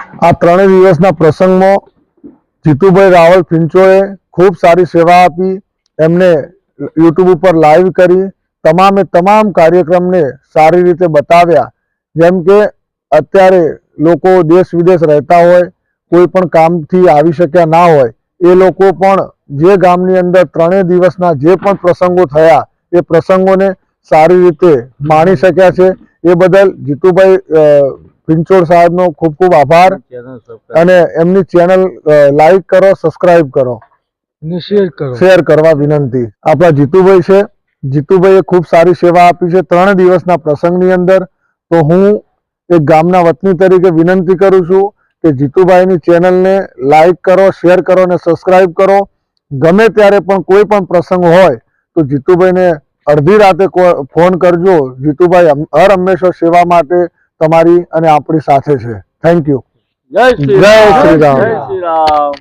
આ 3 દિવસના પ્રસંગમાં જીતુભાઈ રાવલ ફિંચોએ ખૂબ સારી સેવા આપી. એમને યુટ્યુબ ઉપર લાઈવ કરી તમામ કાર્યક્રમને સારી રીતે બતાવ્યા. જેમ કે અત્યારે લોકો દેશ વિદેશ રહેતા હોય, કોઈ પણ કામથી આવી શક્યા ના હોય, એ લોકો પણ જે ગામની અંદર 3 દિવસના જે પણ પ્રસંગો થયા એ પ્રસંગોને સારી રીતે માણી શક્યા છે. એ બદલ જીતુભાઈ ફિંચોડ સાહેબનો ખૂબ ખૂબ આભાર. અને એમની ચેનલ લાઈક કરો, સબસ્ક્રાઇબ કરો અને શેર કરવા વિનંતી. આપણા જીતુભાઈ છે. જીતુભાઈએ ખૂબ સારી સેવા આપી છે 3 દિવસના પ્રસંગની અંદર. તો હું એક ગામના વતની તરીકે વિનંતી કરું છું કે જીતુભાઈની ચેનલને લાઈક કરો, શેર કરો અને સબસ્ક્રાઇબ કરો. ગમે ત્યારે પણ કોઈ પણ પ્રસંગ હોય તો જીતુભાઈને અડધી રાતે ફોન કરજો. જીતુભાઈ હર હંમેશા સેવા માટે તમારી અને આપણી સાથે છે. Thank you. જય શ્રી રામ. જય શ્રી રામ.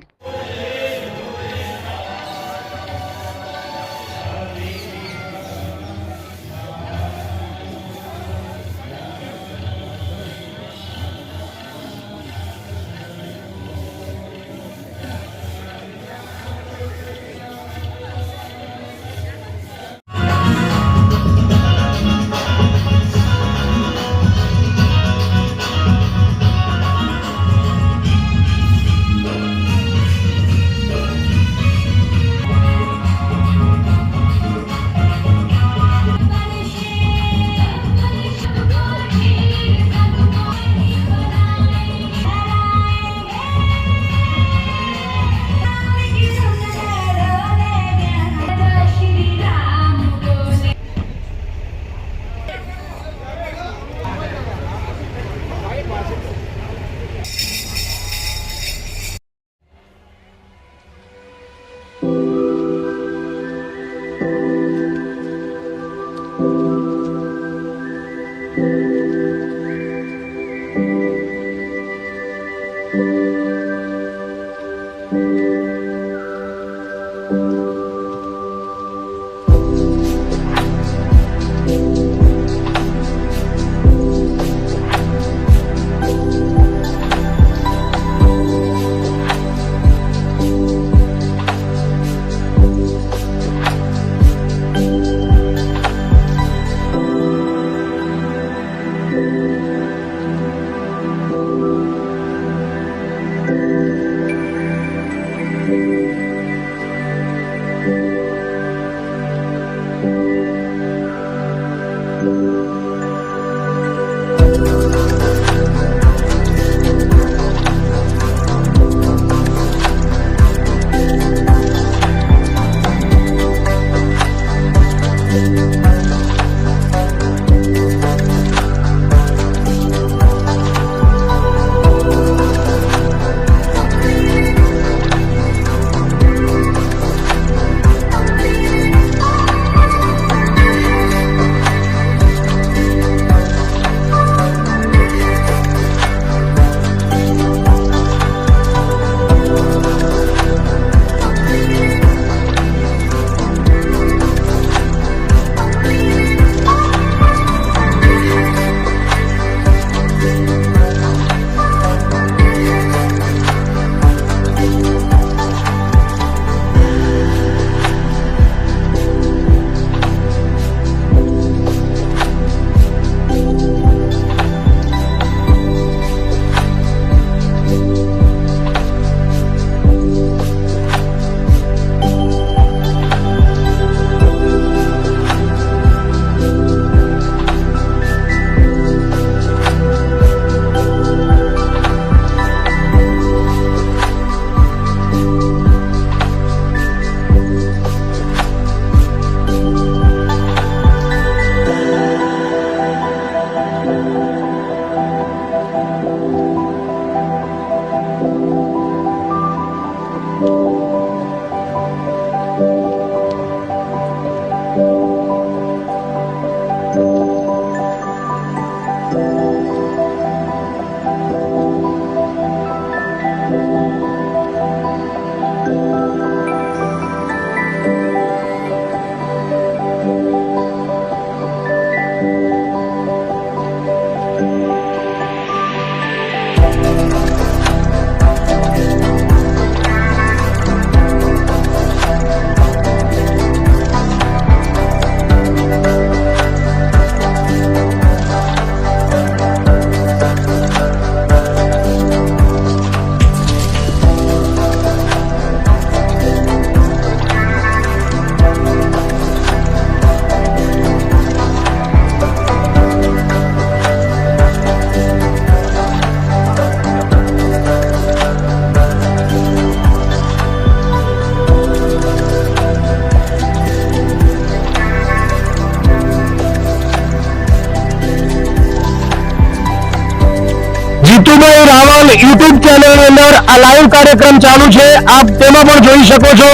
જીતુભાઈ રાવલ યુટ્યુબ ચેનલ અંદર આ લાઈવ કાર્યક્રમ ચાલુ છે, આપ તેમાં પણ જોઈ શકો છો.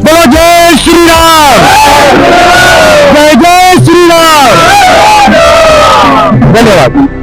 બોલો જય શ્રી રામ, જય જય શ્રી રામ. ધન્યવાદ.